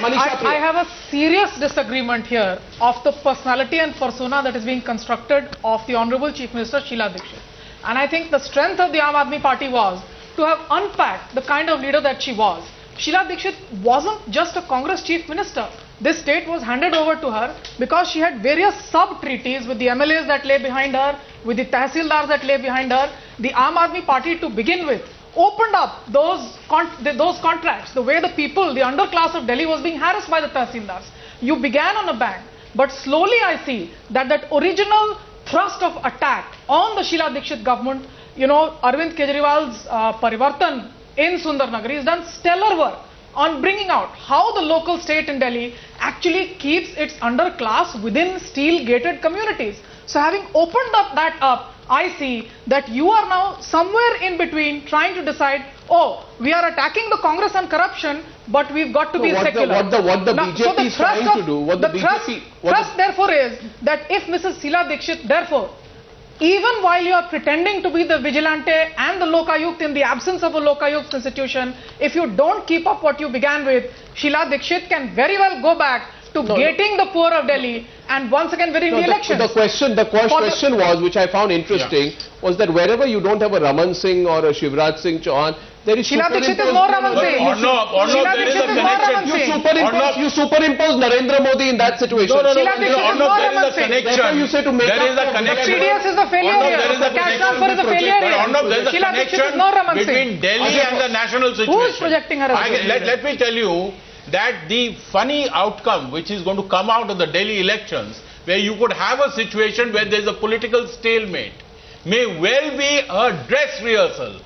Manisha Priya. I have a serious disagreement here of the personality and persona that is being constructed of the Honorable Chief Minister Sheila Dikshit. And I think the strength of the Aam Aadmi Party was to have unpacked the kind of leader that she was. Sheila Dikshit wasn't just a Congress Chief Minister. This state was handed over to her because she had various sub-treaties with the MLAs that lay behind her, with the Tehsildars that lay behind her. The Aam Aadmi Party, to begin with, opened up those contracts, the way the people, the underclass of Delhi was being harassed by the Tehsildars. You began on a bang, but slowly I see that original thrust of attack on the Sheila Dikshit government, Arvind Kejriwal's Parivartan in Sundarnagar has done stellar work on bringing out how the local state in Delhi actually keeps its underclass within steel-gated communities. So having opened that up, I see that you are now somewhere in between trying to decide, we are attacking the Congress and corruption, but we've got to be secular. What the BJP is trying to do, thrust therefore is that if Mrs. Sheila Dikshit, therefore, even while you are pretending to be the vigilante and the Lokayukt in the absence of a Lokayukt institution, if you don't keep up what you began with, Sheila Dikshit can very well go back to gating the poor of Delhi and once again winning the elections. The question was, which I found interesting, was that wherever you don't have a Raman Singh or a Shivraj Singh Chauhan, there is Sheila Dikshit is more Raman Singh. There is a connection. You superimpose Narendra Modi in that situation. Sheila Dikshit is more Raman Singh. Therefore you say to make there is a connection. CDS is a failure here. The cash transfer is a failure here. There is a connection between Delhi and the national situation. Who is projecting her as Let me tell you that the funny outcome which is going to come out of the Delhi elections, where you could have a situation where there is a political stalemate, may well be a dress rehearsal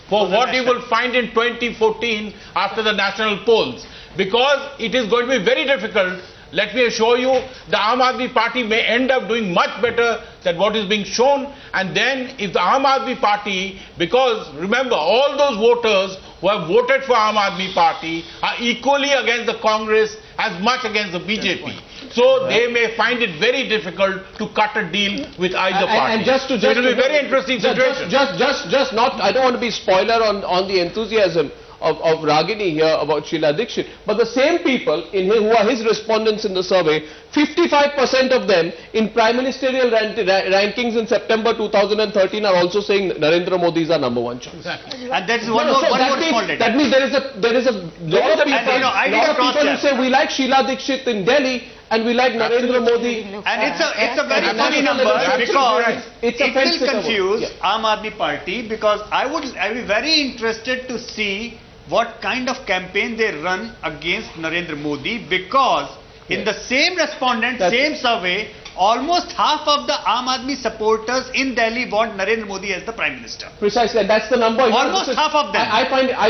for what you will find in 2014 after the national polls, because it is going to be very difficult. Let me assure you, the Aam Aadmi Party may end up doing much better than what is being shown. And then if the Aam Aadmi Party, because remember, all those voters who have voted for Aam Aadmi Party are equally against the Congress as much against the BJP. So they may find it very difficult to cut a deal with either party. So it will be a very interesting situation. Just not, I don't want to be spoiler on the enthusiasm of Ragini here about Sheila Dikshit, but the same people who are his respondents in the survey, 55% of them in prime ministerial rankings in September 2013 are also saying Narendra Modi is our number one choice. Exactly. And that is one more respondent. That means there is a lot of people who say we like Sheila Dikshit in Delhi and we like Narendra Modi. And it's a very funny number because it will confuse Aam Aadmi Party, because I would be very interested to see what kind of campaign they run against Narendra Modi, because in the same respondent, same survey, almost half of the Aam Aadmi supporters in Delhi want Narendra Modi as the Prime Minister. Precisely, and that's the number. Almost half of them. I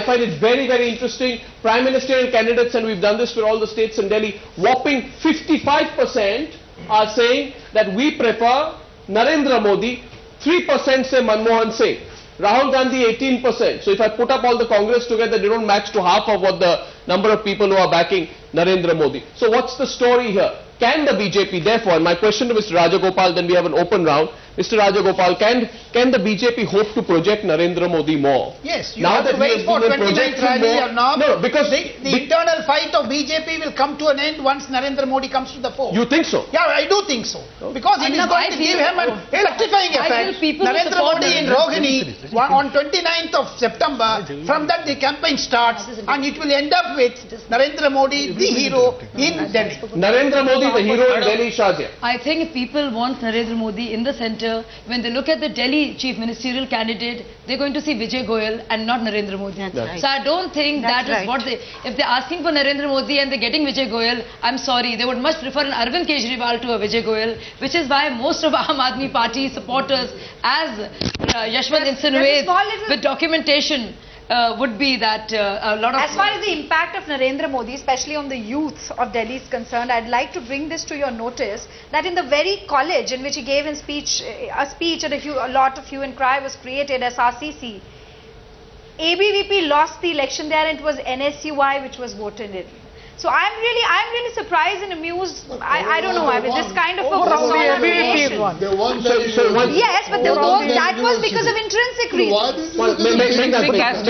find it very, very interesting. Prime Ministerial candidates, and we've done this for all the states in Delhi, whopping 55% are saying that we prefer Narendra Modi, 3% say Manmohan Singh. Rahul Gandhi 18%. So if I put up all the Congress together, they don't match to half of what the number of people who are backing Narendra Modi. So what's the story here? Can the BJP, therefore, and my question to Mr. Rajagopal, then we have an open round. Mr. Rajagopal, can the BJP hope to project Narendra Modi more? Yes, you have to wait for 29th rally or not. No, because the internal fight of BJP will come to an end once Narendra Modi comes to the fore. You think so? Yeah, I do think so. Because it is going to give him an electrifying effect. Narendra Modi in Rohini on 29th of September, from that the campaign starts and it will end up with Narendra Modi, the hero in Delhi. Narendra Modi, the hero in Delhi, Shazia. I think if people want Narendra Modi in the centre, when they look at the Delhi chief ministerial candidate, they're going to see Vijay Goyal and not Narendra Modi. Right. So I don't think that is what they, if they're asking for Narendra Modi and they're getting Vijay Goyal, I'm sorry, they would much prefer an Arvind Kejriwal to a Vijay Goyal, which is why most of Aam Aadmi Party supporters, as Yashwant insinuates, with documentation, would be that a lot of... As far as the impact of Narendra Modi, especially on the youth of Delhi is concerned, I'd like to bring this to your notice, that in the very college in which he gave a speech and a lot of hue and cry was created, SRCC, ABVP lost the election there and it was NSUI which was voted in. So So I'm really surprised and amused. I don't know. I mean, this kind of a persona creation. Yes, but that was because of intrinsic reasons.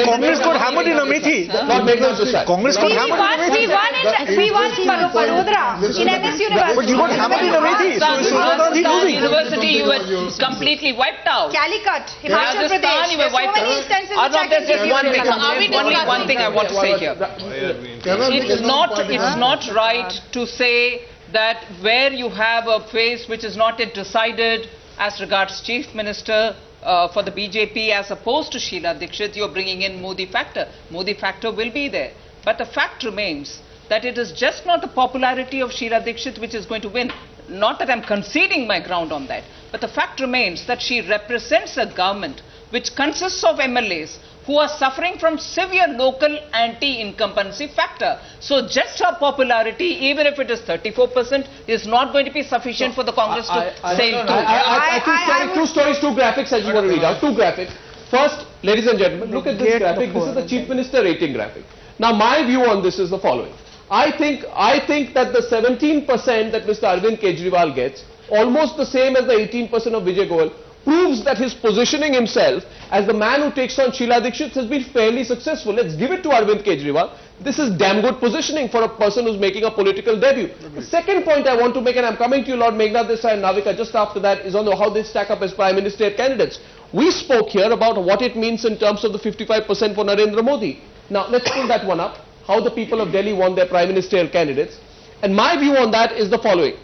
Congress got hammered in Amethi. Congress got hammered in Amethi. We won in Barodara, in MS University. But you got hammered in Amethi. Rajasthan University, you were completely wiped out. Calicut, Himachal Pradesh. You were wiped out. Only one thing I want to say here. It's not right to say that where you have a phase which is not yet decided as regards Chief Minister for the BJP as opposed to Sheila Dikshit, you're bringing in Modi factor. Modi factor will be there. But the fact remains that it is just not the popularity of Sheila Dikshit which is going to win. Not that I'm conceding my ground on that. But the fact remains that she represents a government which consists of MLAs who are suffering from severe local anti-incumbency factor. So just her popularity, even if it is 34%, is not going to be sufficient for the Congress to sail to. I think two stories, two graphics as you want to read out. Two graphics. First, ladies and gentlemen, look at this graphic. This is the Chief Minister rating graphic. Now, my view on this is the following. I think that the 17% that Mr. Arvind Kejriwal gets, almost the same as the 18% of Vijay Goyal, proves that his positioning himself as the man who takes on Sheila Dikshit has been fairly successful. Let's give it to Arvind Kejriwal. This is damn good positioning for a person who's making a political debut. The second point I want to make, and I'm coming to you, Lord Meghna Desai and Navika, just after that, is on how they stack up as Prime Minister candidates. We spoke here about what it means in terms of the 55% for Narendra Modi. Now, let's pull that one up, how the people of Delhi want their Prime Ministerial candidates. And my view on that is the following.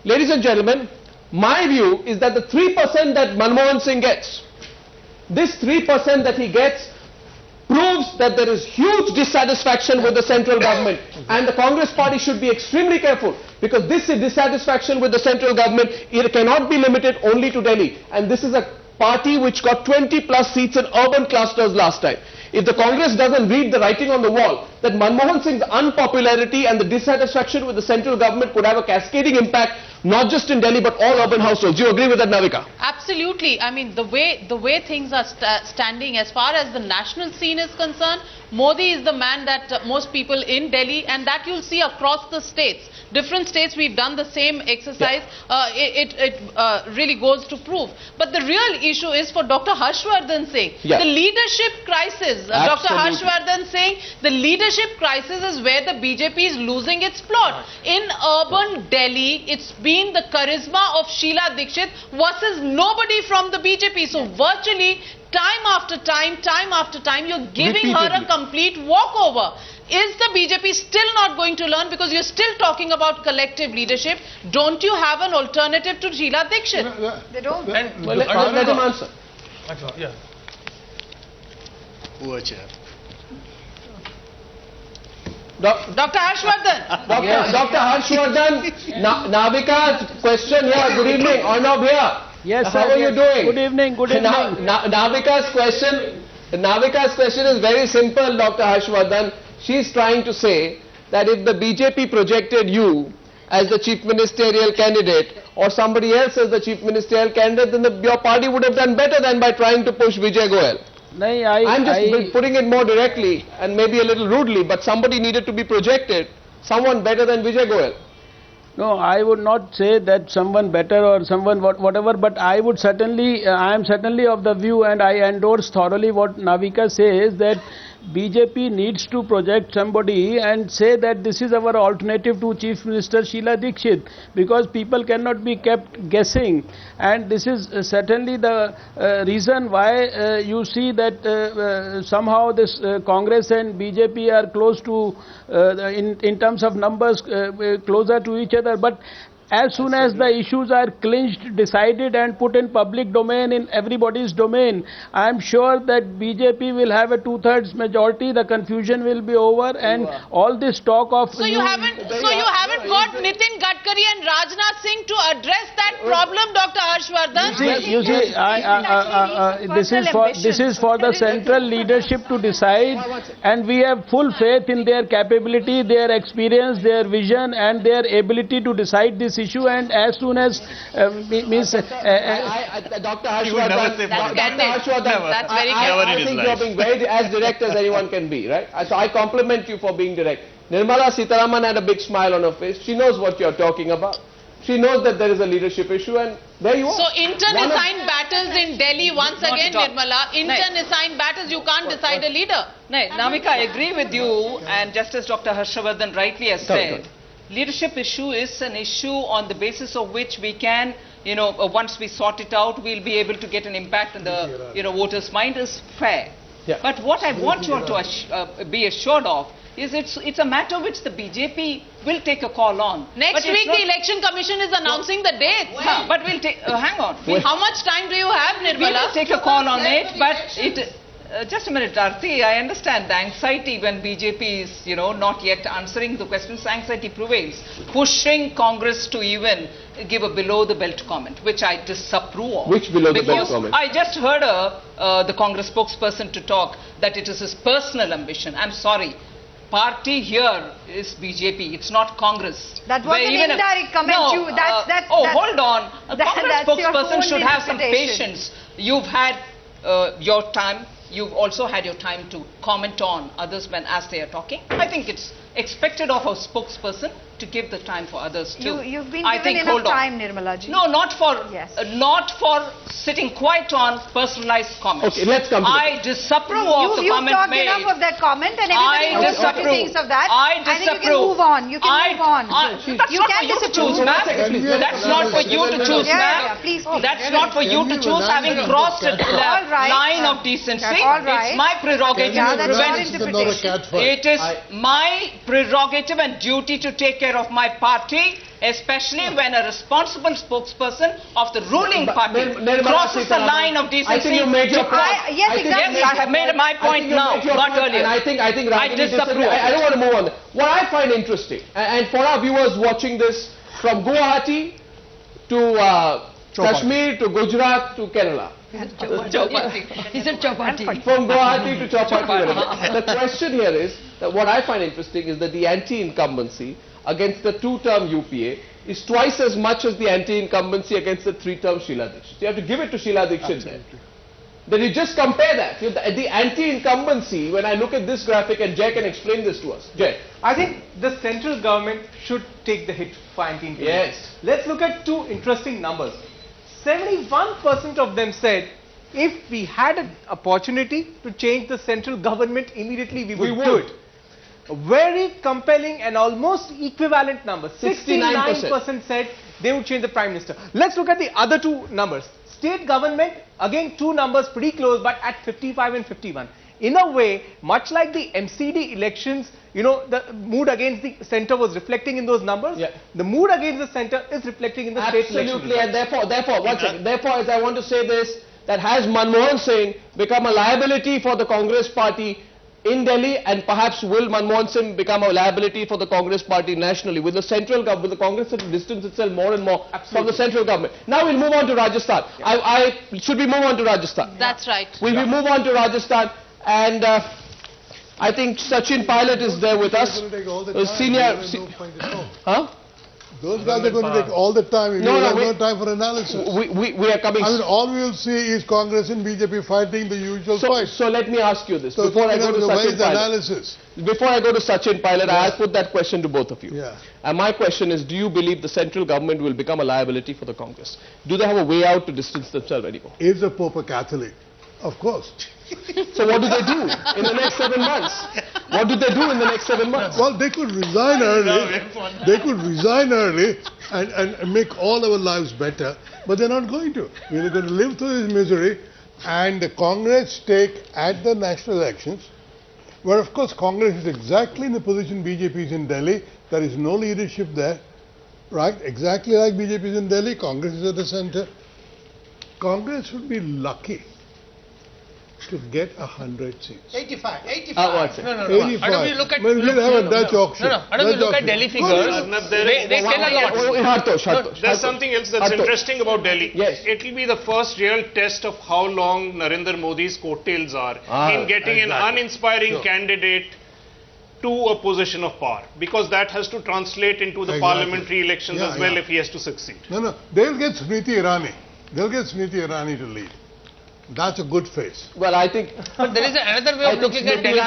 Ladies and gentlemen, my view is that the 3% that Manmohan Singh gets, this 3% that he gets proves that there is huge dissatisfaction with the central government, and the Congress party should be extremely careful, because this dissatisfaction with the central government, it cannot be limited only to Delhi, and this is a party which got 20 plus seats in urban clusters last time. If the Congress doesn't read the writing on the wall, that Manmohan Singh's unpopularity and the dissatisfaction with the central government could have a cascading impact, not just in Delhi but all urban households. Do you agree with that, Navika? Absolutely. I mean, the way things are standing as far as the national scene is concerned, Modi is the man that most people in Delhi, and that you'll see across the states. Different states, we've done the same exercise. Yeah. It really goes to prove. But the real issue is for Dr. Harshvardhan saying, the leadership crisis. Dr. Harshvardhan saying the leadership crisis is where the BJP is losing its plot. In urban Delhi, it's been the charisma of Sheila Dikshit versus nobody from the BJP. So virtually, time after time, you're giving her a complete walkover. Is the BJP still not going to learn, because you're still talking about collective leadership? Don't you have an alternative to Sheila Dikshit? They don't. Let him answer. Yeah. Poor chair. Dr. Harshvardhan. Dr. Harshvardhan, Navika's question here. Good evening. Arnab here. Yes, how are you doing? Good evening. Good evening. Navika's question is very simple, Dr. Harshvardhan. She's trying to say that if the BJP projected you as the chief ministerial candidate or somebody else as the chief ministerial candidate, then your party would have done better than by trying to push Vijay Goyal. I'm just putting it more directly and maybe a little rudely, but somebody needed to be projected, someone better than Vijay Goyal. No, I would not say that someone better or someone whatever, but I would certainly, I am certainly of the view, and I endorse thoroughly what Navika says, that BJP needs to project somebody and say that this is our alternative to Chief Minister Sheila Dikshit, because people cannot be kept guessing, and this is certainly the reason why you see that somehow this Congress and BJP are close to, in terms of numbers, closer to each other. But as soon as the issues are clinched, decided and put in public domain, in everybody's domain, I am sure that BJP will have a 2/3 majority, the confusion will be over, and all this talk of... So you haven't got Nitin Gadkari and Rajnath Singh to address that problem, Dr. Harshvardhan? You see, this is for the central leadership to decide, and we have full faith in their capability, their experience, their vision and their ability to decide this issue, and as soon as Dr. Harshvardhan, That's very clear. I think you're being very as direct as anyone can be, right? So I compliment you for being direct. Nirmala Sitharaman had a big smile on her face. She knows what you're talking about. She knows that there is a leadership issue, and there you are. So intern-assigned battles in Delhi once again, Nirmala. Intern-assigned battles, you can't decide a leader. No, Navika, I agree with you, and just as Dr. Harshvardhan rightly has said, leadership issue is an issue on the basis of which we can, once we sort it out, we'll be able to get an impact on the, voters' mind is fair. Yeah. But what I want you all to be assured of is it's a matter which the BJP will take a call on. Next week, the Election Commission is announcing the dates. But we'll take, hang on. How much time do you have, We Nirmala? will take a call on it, but just a minute, Aarti, I understand the anxiety when BJP is, not yet answering the questions. Anxiety prevails, pushing Congress to even give a below-the-belt comment, which I disapprove of. Which below-the-belt comment? I just heard the Congress spokesperson to talk that it is his personal ambition. I'm sorry. Party here is BJP. It's not Congress. That was an indirect comment. Hold on. A Congress spokesperson should have some interpretation. patience. You've had your time. You've also had your time to comment on others as they are talking. I think it's expected of a spokesperson to give the time for others too. You've been given enough time, Nirmala ji. No, not for sitting quiet on personalized comments. Okay, let's come to I disapprove of the comment You've talked made. enough of that comment, and everybody knows what he thinks of that. I think you can disapprove. move on. You can move on. That's You not can for you to disapprove. choose, ma'am. That's not for you to choose, ma'am. Please. That's not for you to choose, having crossed the line of decency. All right. It's my prerogative to Yeah, that's your prevent. interpretation. It is my prerogative and duty to take care of my party, especially when a responsible spokesperson of the ruling party crosses the line of decency. I think you made your point. Yes, exactly. Yes, I have made my point now, not earlier. And I think I disapprove. I don't want to move on. What I find interesting, and for our viewers watching this from Guwahati to Kashmir to Gujarat to Kerala. He said Chapati. From Guwahati to Chowpatty. The question here is that what I find interesting is that the anti-incumbency against the two-term UPA is twice as much as the anti-incumbency against the three-term Sheila Dikshit. So you have to give it to Sheila Dikshit there. Then you just compare that. The anti-incumbency, when I look at this graphic, and Jay can explain this to us. Jay. I think the central government should take the hit for anti-incumbency. Yes. Let's look at two interesting numbers. 71% of them said if we had an opportunity to change the central government immediately, we would do it. A very compelling and almost equivalent number. 69% said they would change the Prime Minister. Let's look at the other two numbers. State government, again two numbers pretty close, but at 55 and 51. In a way, much like the MCD elections, the mood against the centre was reflecting in those numbers. Yeah. The mood against the centre is reflecting in the state elections. Absolutely, and therefore, one second. Therefore, as I want to say this, that has Manmohan Singh become a liability for the Congress party in Delhi, and perhaps will Manmohan Singh become a liability for the Congress party nationally? Will the central government, will the Congress distance itself more and more from the central government? Now we'll move on to Rajasthan. Should we move on to Rajasthan? That's right. Will we move on to Rajasthan? And I think Sachin Pilot is there with us. Senior. Those guys are going to take all the time. We have no time for analysis. We are coming. I mean, all we will see is Congress and BJP fighting the usual fight. So let me ask you this before I go to Sachin Pilot. Before I go to Sachin Pilot, I'll put that question to both of you. Yeah. And my question is, do you believe the central government will become a liability for the Congress? Do they have a way out to distance themselves anymore? Is the Pope a Catholic? Of course. So what do they do in the next 7 months? What do they do in the next 7 months? Well, they could resign early. They could resign early and make all our lives better. But they're not going to. We're going to live through this misery. And the Congress take at the national elections, where of course Congress is exactly in the position BJP is in Delhi. There is no leadership there. Right? Exactly like BJP is in Delhi. Congress is at the center. Congress would be lucky to get 100 seats. 85. 85. No. 85. Why don't we look at... We'll have a Dutch auction. Why don't we look at Delhi figures? They tell a lot. There's something else that's interesting about Delhi. Yes. It will be the first real test of how long Narendra Modi's coattails are in getting an uninspiring candidate to a position of power, because that has to translate into the parliamentary elections as well if he has to succeed. No, they'll get Smriti Irani. They'll get Smriti Irani to lead. That's a good face. Well, I think... But there is another way of looking at Delhi.